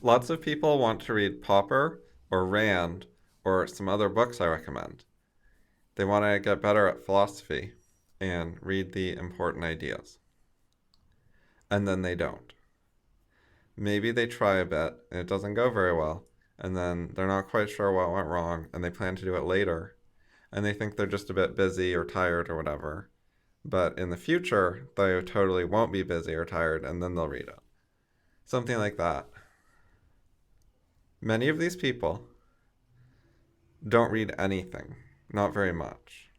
Lots of people want to read Popper or Rand or some other books I recommend. They want to get better at philosophy and read the important ideas. And then they don't. Maybe they try a bit and it doesn't go very well. And then they're not quite sure what went wrong and they plan to do it later. And they think they're just a bit busy or tired or whatever. But in the future, they totally won't be busy or tired and then they'll read it. Something like that. Many of these people don't read anything, not very much.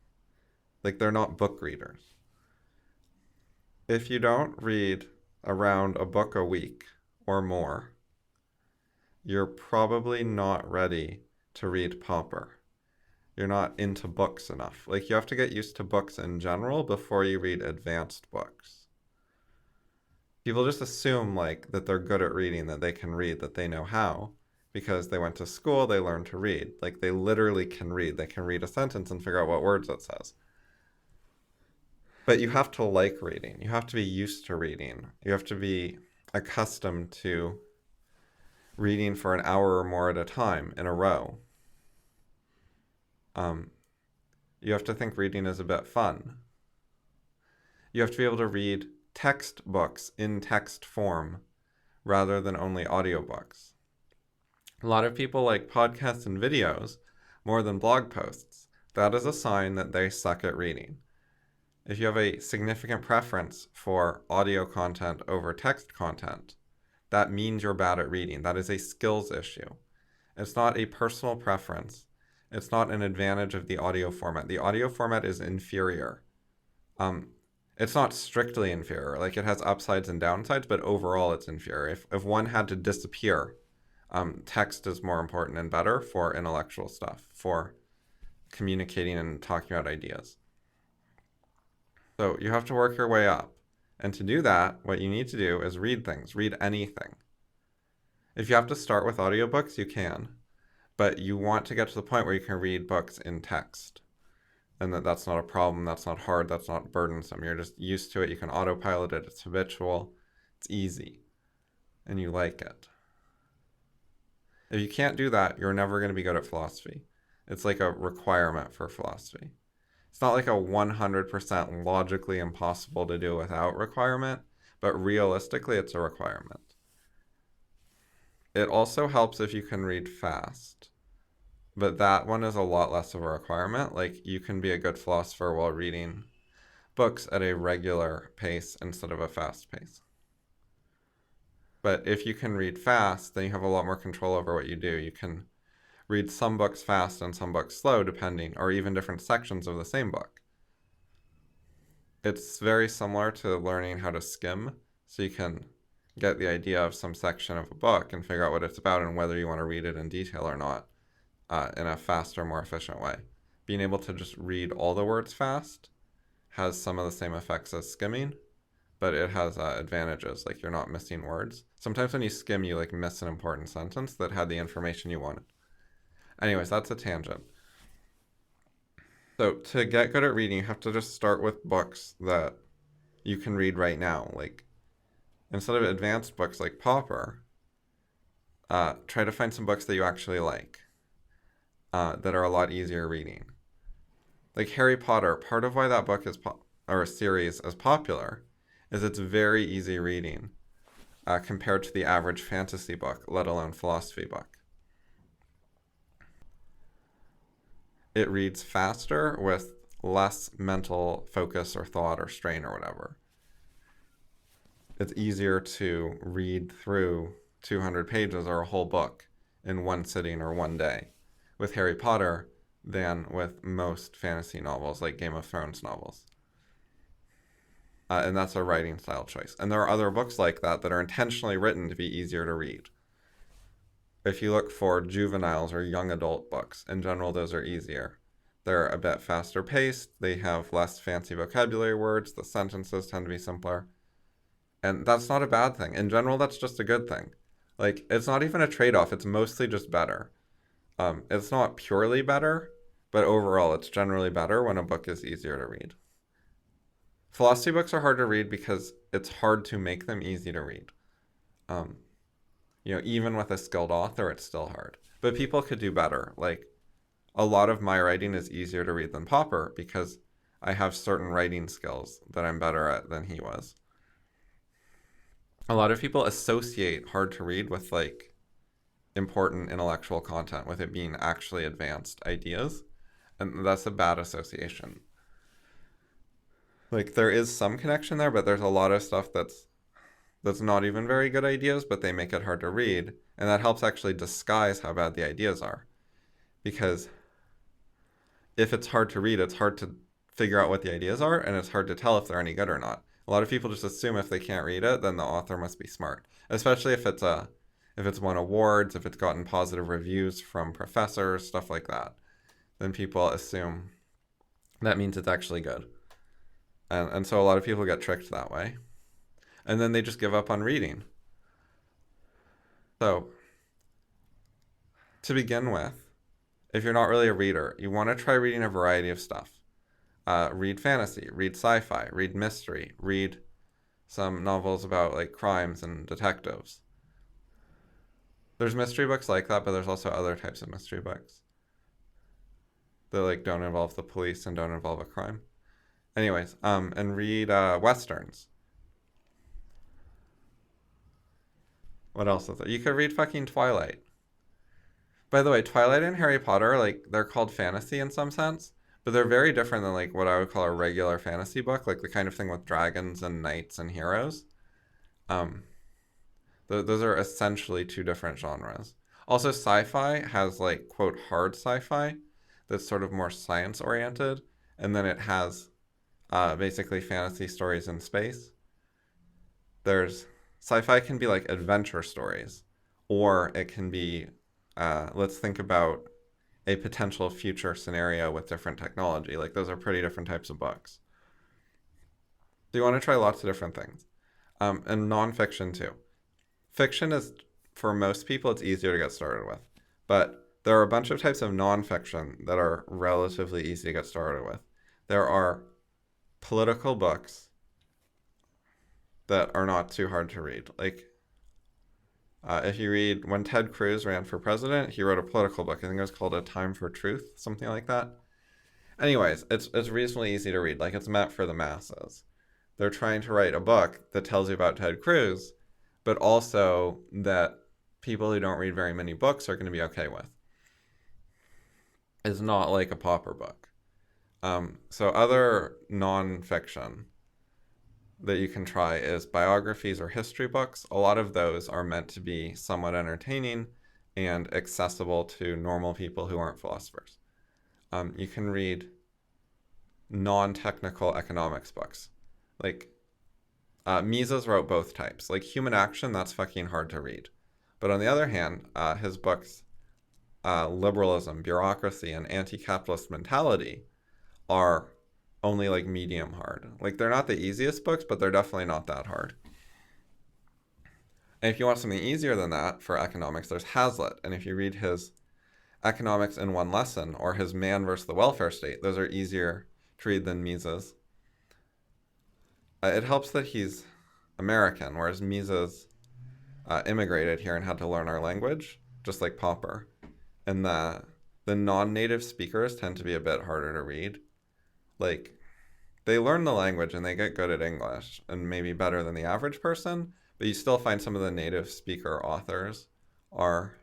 Like they're not book readers. If you don't read around a book a week or more, you're probably not ready to read Popper. You're not into books enough. Like you have to get used to books in general before you read advanced books. People just assume like that they're good at reading, that they can read, that they know how, because they went to school, they learned to read. Like they literally can read. They can read a sentence and figure out what words it says. But you have to like reading. You have to be used to reading. You have to be accustomed to reading for an hour or more at a time in a row. You have to think reading is a bit fun. You have to be able to read textbooks in text form rather than only audiobooks. A lot of people like podcasts and videos more than blog posts. That is a sign that they suck at reading. If you have a significant preference for audio content over text content, that means you're bad at reading. That is a skills issue. It's not a personal preference. It's not an advantage of the audio format. The audio format is inferior. It's not strictly inferior. Like it has upsides and downsides, but overall it's inferior. If one had to disappear, text is more important and better for intellectual stuff, for communicating and talking about ideas. So you have to work your way up. And to do that, what you need to do is read things, read anything. If you have to start with audiobooks, you can. But you want to get to the point where you can read books in text. And that's not a problem, that's not hard, that's not burdensome. You're just used to it, you can autopilot it, it's habitual, it's easy, and you like it. If you can't do that, you're never going to be good at philosophy. It's like a requirement for philosophy. It's not like a 100% logically impossible to do without requirement, but realistically, it's a requirement. It also helps if you can read fast, but that one is a lot less of a requirement. Like you can be a good philosopher while reading books at a regular pace instead of a fast pace. But if you can read fast, then you have a lot more control over what you do. You can read some books fast and some books slow, depending, or even different sections of the same book. It's very similar to learning how to skim, so you can get the idea of some section of a book and figure out what it's about and whether you want to read it in detail or not in a faster, more efficient way. Being able to just read all the words fast has some of the same effects as skimming, but it has advantages, like you're not missing words. Sometimes when you skim, you like miss an important sentence that had the information you wanted. Anyways, that's a tangent. So to get good at reading, you have to just start with books that you can read right now. Like instead of advanced books like Popper, try to find some books that you actually like that are a lot easier reading. Like Harry Potter, part of why that book is or a series is popular is it's very easy reading compared to the average fantasy book, let alone philosophy book. It reads faster with less mental focus or thought or strain or whatever. It's easier to read through 200 pages or a whole book in one sitting or one day with Harry Potter than with most fantasy novels like Game of Thrones novels. And that's a writing style choice. And there are other books like that that are intentionally written to be easier to read. If you look for juveniles or young adult books, in general, those are easier. They're a bit faster paced, they have less fancy vocabulary words, the sentences tend to be simpler. And that's not a bad thing. In general, that's just a good thing. Like, it's not even a trade-off, it's mostly just better. It's not purely better, but overall, it's generally better when a book is easier to read. Philosophy books are hard to read because it's hard to make them easy to read. You even with a skilled author, it's still hard. But people could do better. Like, a lot of my writing is easier to read than Popper because I have certain writing skills that I'm better at than he was. A lot of people associate hard to read with like important intellectual content, with it being actually advanced ideas, and that's a bad association. Like, there is some connection there, but there's a lot of stuff that's not even very good ideas, but they make it hard to read, and that helps actually disguise how bad the ideas are. Because if it's hard to read, it's hard to figure out what the ideas are, and it's hard to tell if they're any good or not. A lot of people just assume if they can't read it, then the author must be smart, especially if it's won awards, if it's gotten positive reviews from professors, stuff like that. Then people assume that means it's actually good. And so a lot of people get tricked that way. And then they just give up on reading. So, to begin with, if you're not really a reader, you want to try reading a variety of stuff. Read fantasy, read sci-fi, read mystery, read some novels about like crimes and detectives. There's mystery books like that, but there's also other types of mystery books that like don't involve the police and don't involve a crime. Anyways, and read westerns. What else is there? You could read fucking Twilight. By the way, Twilight and Harry Potter, like, they're called fantasy in some sense, but they're very different than like what I would call a regular fantasy book, like the kind of thing with dragons and knights and heroes. Those are essentially two different genres. Also, sci-fi has like, quote, hard sci-fi that's sort of more science oriented, and then it has basically fantasy stories in space. There's sci-fi can be like adventure stories, or it can be let's think about a potential future scenario with different technology. Like, those are pretty different types of books. So you want to try lots of different things. And nonfiction too. Fiction is, for most people, it's easier to get started with. But there are a bunch of types of nonfiction that are relatively easy to get started with. There are political books that are not too hard to read. Like, if you read, when Ted Cruz ran for president, he wrote a political book. I think it was called A Time for Truth, something like that. Anyways, it's reasonably easy to read. Like, it's meant for the masses. They're trying to write a book that tells you about Ted Cruz, but also that people who don't read very many books are going to be okay with. It's not like a Popper book. So other nonfiction that you can try is biographies or history books. A lot of those are meant to be somewhat entertaining and accessible to normal people who aren't philosophers. You can read non-technical economics books. Like, Mises wrote both types. Like, Human Action, that's fucking hard to read. But on the other hand, his books, Liberalism, Bureaucracy, and Anti-Capitalist Mentality, are only like medium hard. Like, they're not the easiest books, but they're definitely not that hard. And if you want something easier than that for economics, there's Hazlitt. And if you read his Economics in One Lesson or his Man versus the Welfare State, those are easier to read than Mises. It helps that he's American, whereas Mises immigrated here and had to learn our language, just like Popper. And the non-native speakers tend to be a bit harder to read. Like, they learn the language and they get good at English, and maybe better than the average person, but you still find some of the native speaker authors are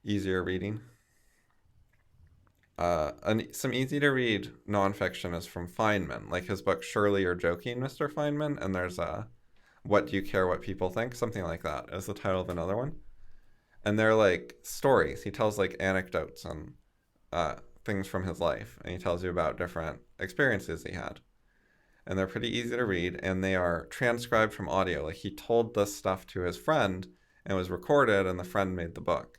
easier reading. And some easy to read nonfiction is from Feynman, like his book Surely You're Joking, Mr. Feynman, and there's What Do You Care What People Think? Something like that is the title of another one. And they're like stories. He tells like anecdotes and things from his life, and he tells you about different experiences he had. And they're pretty easy to read, and they are transcribed from audio. Like, he told this stuff to his friend and it was recorded, and the friend made the book.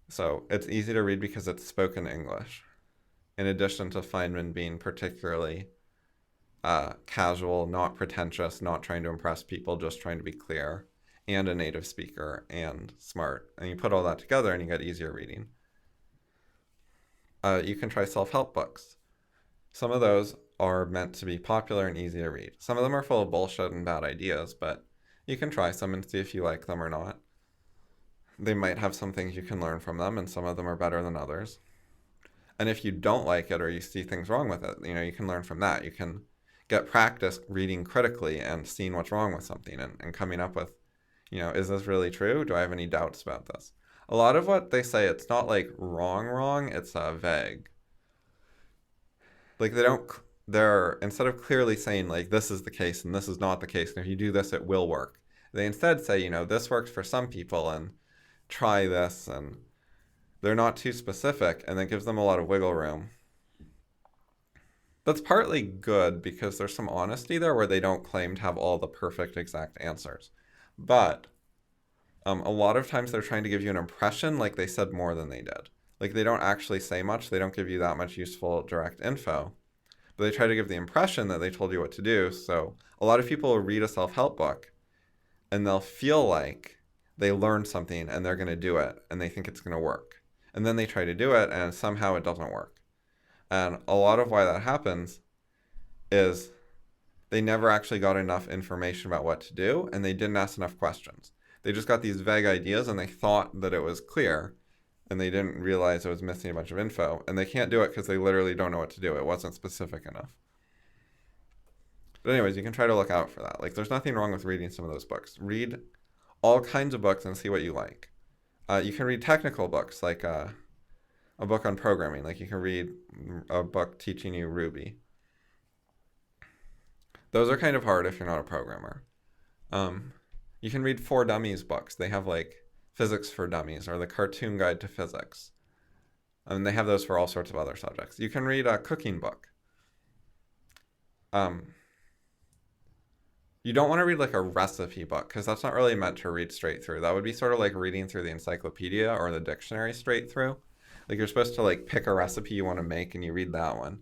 So it's easy to read because it's spoken English, in addition to Feynman being particularly casual, not pretentious, not trying to impress people, just trying to be clear, and a native speaker and smart. And you put all that together and you get easier reading. You can try self-help books. Some of those are meant to be popular and easy to read. Some of them are full of bullshit and bad ideas, but you can try some and see if you like them or not. they might have some things you can learn from them, and some of them are better than others. And if you don't like it or you see things wrong with it, you can learn from that. You can get practice reading critically and seeing what's wrong with something, and coming up with, is this really true? Do I have any doubts about this? A lot of what they say, it's not like wrong, it's vague. Like they're, instead of clearly saying like this is the case and this is not the case, and if you do this, it will work. They instead say, this works for some people and try this, and they're not too specific, and that gives them a lot of wiggle room. That's partly good because there's some honesty there where they don't claim to have all the perfect exact answers. But a lot of times they're trying to give you an impression like they said more than they did. Like they don't actually say much. They don't give you that much useful direct info. But they try to give the impression that they told you what to do. So a lot of people will read a self-help book and they'll feel like they learned something and they're going to do it and they think it's going to work. And then they try to do it and somehow it doesn't work. And a lot of why that happens is they never actually got enough information about what to do, and they didn't ask enough questions. They just got these vague ideas and they thought that it was clear, and they didn't realize it was missing a bunch of info, and they can't do it because they literally don't know what to do. It wasn't specific enough. But anyways, you can try to look out for that. Like, there's nothing wrong with reading some of those books. Read all kinds of books and see what you like. You can read technical books, like a book on programming. Like, you can read a book teaching you Ruby. Those are kind of hard if you're not a programmer. You can read For Dummies books. They have like Physics for Dummies or the Cartoon Guide to Physics. And they have those for all sorts of other subjects. You can read a cooking book. You don't want to read like a recipe book because that's not really meant to read straight through. That would be sort of like reading through the encyclopedia or the dictionary straight through. Like you're supposed to like pick a recipe you want to make and you read that one.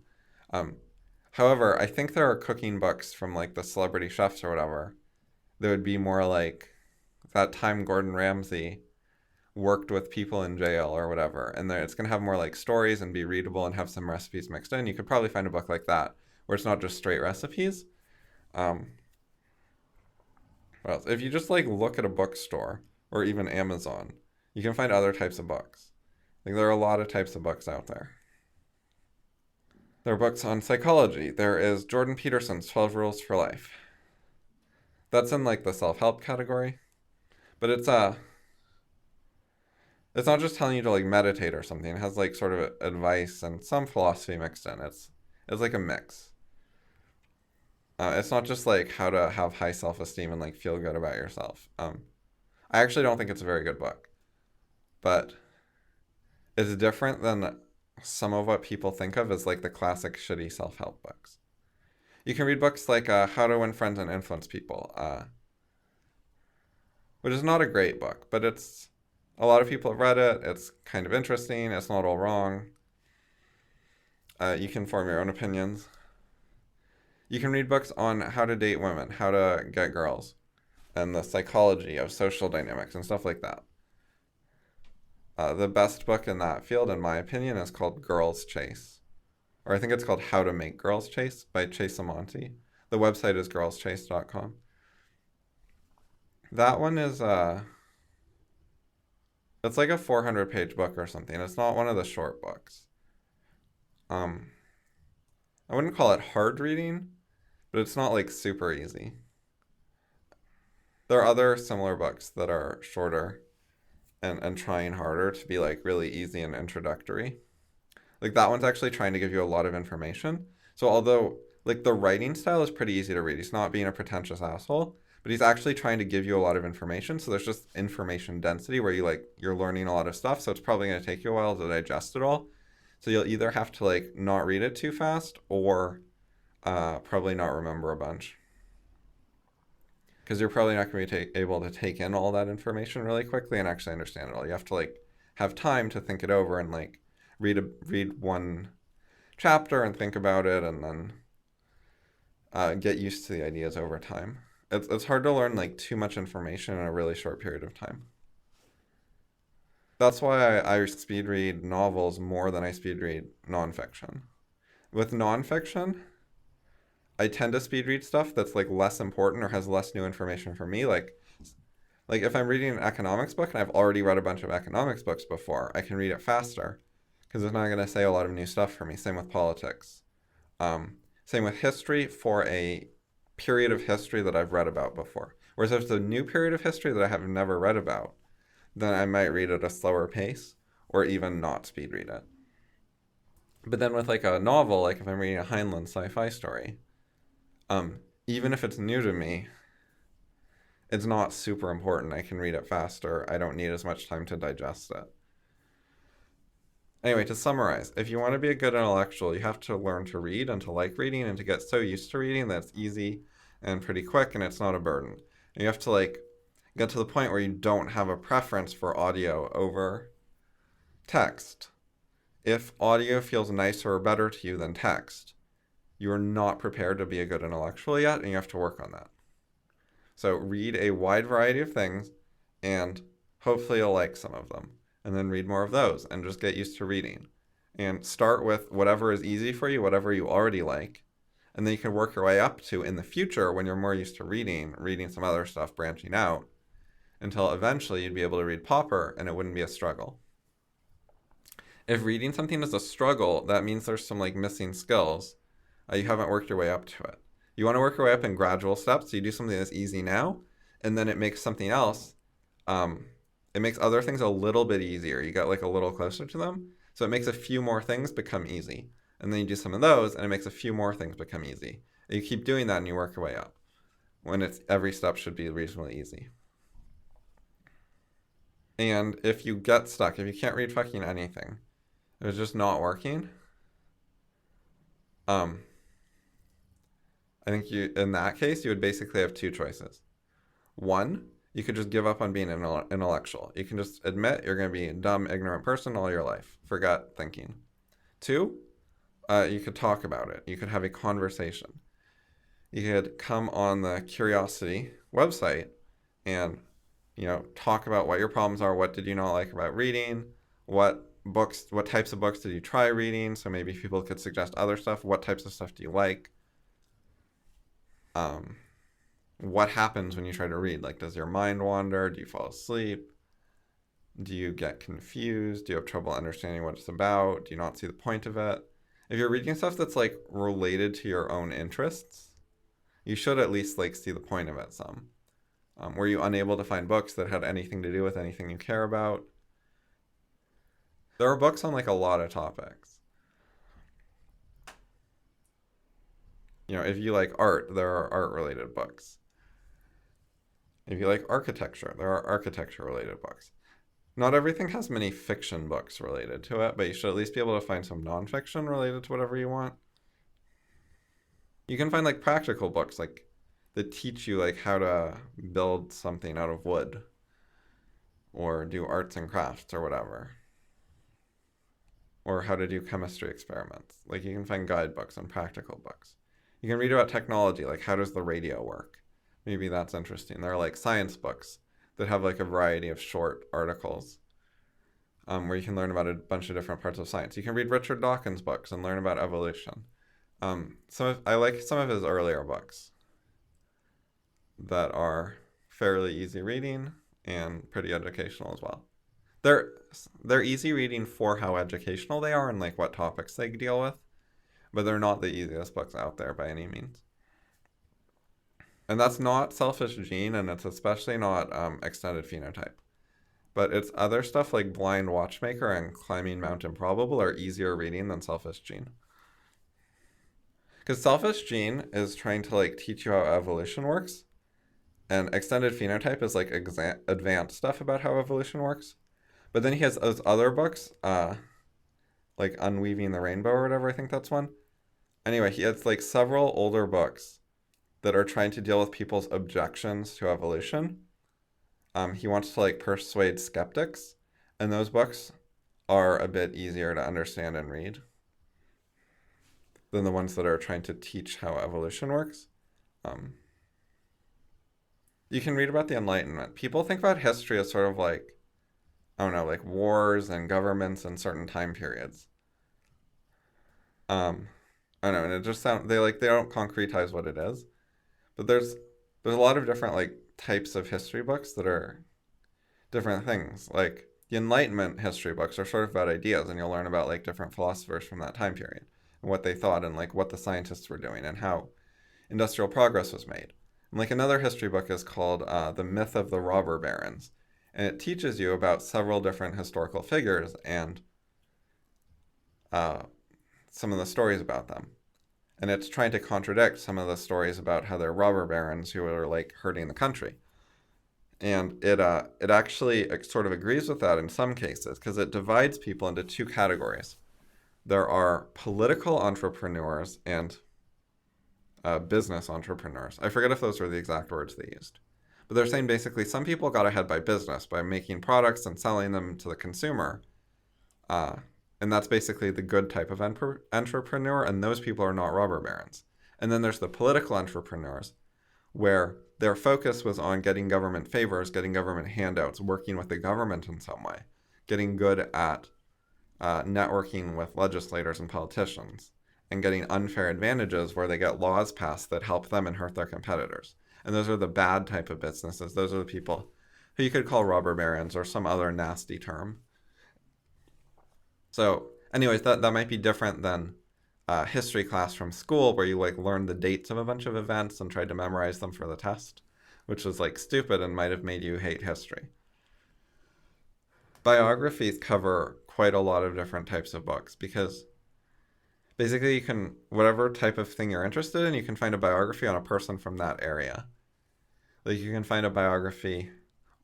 However, I think there are cooking books from like the celebrity chefs or whatever that would be more like that time Gordon Ramsay worked with people in jail or whatever. And it's going to have more like stories and be readable and have some recipes mixed in. You could probably find a book like that where it's not just straight recipes. What else? If you just like look at a bookstore or even Amazon, you can find other types of books. Like there are a lot of types of books out there. There are books on psychology. There is Jordan Peterson's 12 Rules for Life. That's in like the self-help category. But it's not just telling you to like meditate or something. It has like sort of advice and some philosophy mixed in. It's like a mix. It's not just like how to have high self-esteem and like feel good about yourself. I actually don't think it's a very good book. But it's different than some of what people think of as like the classic shitty self-help books. You can read books like How to Win Friends and Influence People, which is not a great book, but a lot of people have read it. It's kind of interesting. It's not all wrong. You can form your own opinions. You can read books on how to date women, how to get girls, and the psychology of social dynamics and stuff like that. The best book in that field, in my opinion, is called Girls Chase. Or I think it's called How to Make Girls Chase by Chase Amonte. The website is girlschase.com. That one is, it's like a 400-page book or something. It's not one of the short books. I wouldn't call it hard reading, but it's not like super easy. There are other similar books that are shorter and trying harder to be like really easy and introductory. Like that one's actually trying to give you a lot of information. So although like the writing style is pretty easy to read, he's not being a pretentious asshole, but he's actually trying to give you a lot of information. So there's just information density where you're learning a lot of stuff. So it's probably going to take you a while to digest it all. So you'll either have to like not read it too fast or probably not remember a bunch. Because you're probably not going to be able to take in all that information really quickly and actually understand it all. You have to like have time to think it over and like read one chapter and think about it and then get used to the ideas over time. It's hard to learn like too much information in a really short period of time. That's why I speed read novels more than I speed read nonfiction. With nonfiction, I tend to speed read stuff that's like less important or has less new information for me. Like Like if I'm reading an economics book and I've already read a bunch of economics books before, I can read it faster because it's not going to say a lot of new stuff for me. Same with politics. Same with history for a period of history that I've read about before. Whereas if it's a new period of history that I have never read about, then I might read at a slower pace or even not speed read it. But then with like a novel, like if I'm reading a Heinlein sci-fi story, even if it's new to me, it's not super important. I can read it faster. I don't need as much time to digest it. Anyway, to summarize, if you want to be a good intellectual, you have to learn to read and to like reading and to get so used to reading that it's easy and pretty quick and it's not a burden. And you have to like get to the point where you don't have a preference for audio over text. If audio feels nicer or better to you than text, you are not prepared to be a good intellectual yet, and you have to work on that. So read a wide variety of things, and hopefully you'll like some of them. And then read more of those, and just get used to reading. And start with whatever is easy for you, whatever you already like. And then you can work your way up to, in the future, when you're more used to reading some other stuff, branching out, until eventually you'd be able to read Popper, and it wouldn't be a struggle. If reading something is a struggle, that means there's some like missing skills. You haven't worked your way up to it. You want to work your way up in gradual steps. So you do something that's easy now, and then it makes something else. It makes other things a little bit easier. You got like a little closer to them. So it makes a few more things become easy. And then you do some of those, and it makes a few more things become easy. And you keep doing that, and you work your way up. When it's every step should be reasonably easy. And if you get stuck, if you can't read fucking anything, if it's just not working, I think in that case, you would basically have two choices. One, you could just give up on being an intellectual. You can just admit you're going to be a dumb, ignorant person all your life. Forget thinking. Two, you could talk about it. You could have a conversation. You could come on the Curiosity website and, talk about what your problems are. What did you not like about reading? What types of books did you try reading? So maybe people could suggest other stuff. What types of stuff do you like? What happens when you try to read? Like, does your mind wander? Do you fall asleep? Do you get confused? Do you have trouble understanding what it's about? Do you not see the point of it? If you're reading stuff that's like related to your own interests, you should at least like see the point of it some. Were you unable to find books that had anything to do with anything you care about? There are books on like a lot of topics. If you like art, there are art-related books. If you like architecture, there are architecture-related books. Not everything has many fiction books related to it, but you should at least be able to find some nonfiction related to whatever you want. You can find like practical books like that teach you like how to build something out of wood or do arts and crafts or whatever. Or how to do chemistry experiments. Like you can find guidebooks and practical books. You can read about technology, like how does the radio work? Maybe that's interesting. There are like science books that have like a variety of short articles where you can learn about a bunch of different parts of science. You can read Richard Dawkins' books and learn about evolution. I like some of his earlier books that are fairly easy reading and pretty educational as well. They're easy reading for how educational they are and like what topics they deal with, but they're not the easiest books out there by any means. And that's not Selfish Gene, and it's especially not Extended Phenotype. But it's other stuff like Blind Watchmaker and Climbing Mount Improbable are easier reading than Selfish Gene. Because Selfish Gene is trying to like teach you how evolution works, and Extended Phenotype is like advanced stuff about how evolution works. But then he has those other books, like Unweaving the Rainbow or whatever, I think that's one. Anyway, he has like several older books that are trying to deal with people's objections to evolution. He wants to like persuade skeptics, and those books are a bit easier to understand and read than the ones that are trying to teach how evolution works. You can read about the Enlightenment. People think about history as sort of like, I don't know, like wars and governments in certain time periods. I don't know, and it just sounds they don't concretize what it is. But there's a lot of different like types of history books that are different things. Like the Enlightenment history books are sort of about ideas, and you'll learn about like different philosophers from that time period and what they thought and like what the scientists were doing and how industrial progress was made. And like another history book is called The Myth of the Robber Barons, and it teaches you about several different historical figures and some of the stories about them. And it's trying to contradict some of the stories about how they're robber barons who are like hurting the country. And it actually sort of agrees with that in some cases, because it divides people into two categories. There are political entrepreneurs and business entrepreneurs. I forget if those were the exact words they used. But they're saying basically some people got ahead by business, by making products and selling them to the consumer. And that's basically the good type of entrepreneur, and those people are not robber barons. And then there's the political entrepreneurs, where their focus was on getting government favors, getting government handouts, working with the government in some way, getting good at networking with legislators and politicians, and getting unfair advantages where they get laws passed that help them and hurt their competitors. And those are the bad type of businesses. Those are the people who you could call robber barons or some other nasty term. So anyways, that might be different than history class from school where you like learned the dates of a bunch of events and tried to memorize them for the test, which was like stupid and might have made you hate history. Biographies cover quite a lot of different types of books because basically you can, whatever type of thing you're interested in, you can find a biography on a person from that area. Like you can find a biography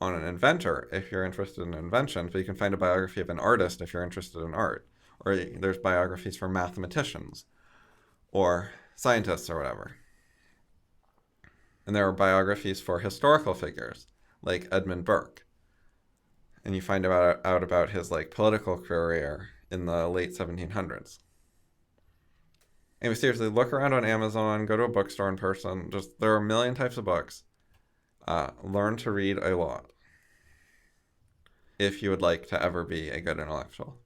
on an inventor if you're interested in inventions, but you can find a biography of an artist if you're interested in art. Or there's biographies for mathematicians or scientists or whatever. And there are biographies for historical figures like Edmund Burke. And you find out about his like political career in the late 1700s. Anyway, seriously, look around on Amazon, go to a bookstore in person. Just there are a million types of books. Learn to read a lot if you would like to ever be a good intellectual.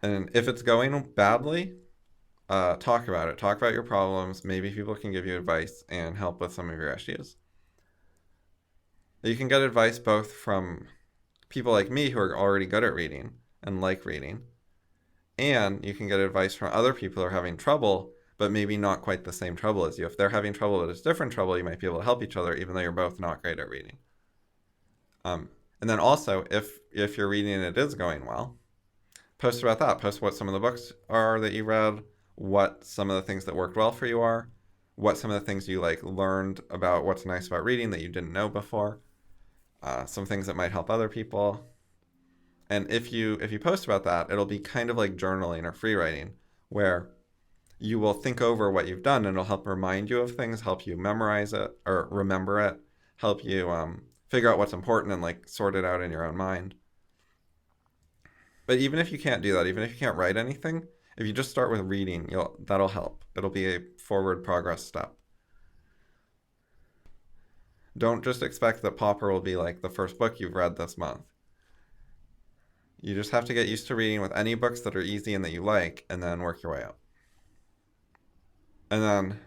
And if it's going badly, talk about it. Talk about your problems. Maybe people can give you advice and help with some of your issues. You can get advice both from people like me who are already good at reading and like reading, and you can get advice from other people who are having trouble, but maybe not quite the same trouble as you. If they're having trouble but it's different trouble, you might be able to help each other even though you're both not great at reading. And then also, if you're reading and it is going well, post about that. Post what some of the books are that you read, what some of the things that worked well for you are, what some of the things you like learned about what's nice about reading that you didn't know before, some things that might help other people. And if you post about that, it'll be kind of like journaling or free writing, where you will think over what you've done and it'll help remind you of things, help you memorize it or remember it, help you figure out what's important and like sort it out in your own mind. But even if you can't do that, even if you can't write anything, if you just start with reading, that'll help. It'll be a forward progress step. Don't just expect that Pauper will be like the first book you've read this month. You just have to get used to reading with any books that are easy and that you like, and then work your way up. And then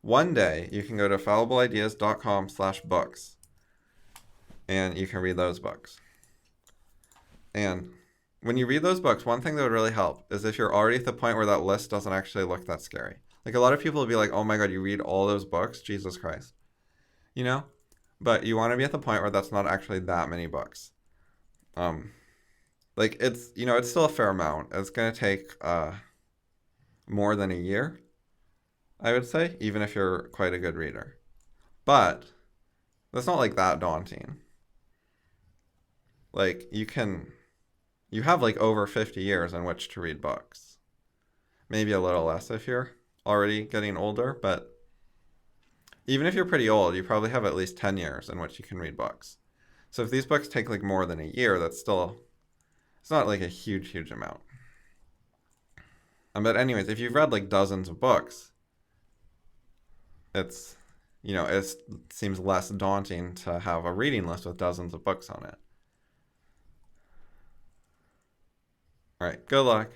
one day you can go to fallibleideas.com/books and you can read those books. And when you read those books, one thing that would really help is if you're already at the point where that list doesn't actually look that scary. Like a lot of people will be like, oh my God, you read all those books? Jesus Christ. You know? But you want to be at the point where that's not actually that many books. Like it's, it's still a fair amount. It's going to take more than a year, I would say, even if you're quite a good reader. But that's not like that daunting. Like you have like over 50 years in which to read books. Maybe a little less if you're already getting older, but even if you're pretty old, you probably have at least 10 years in which you can read books. So if these books take like more than a year, it's not like a huge amount. But anyways, if you've read like dozens of books, it seems less daunting to have a reading list with dozens of books on it. All right, good luck.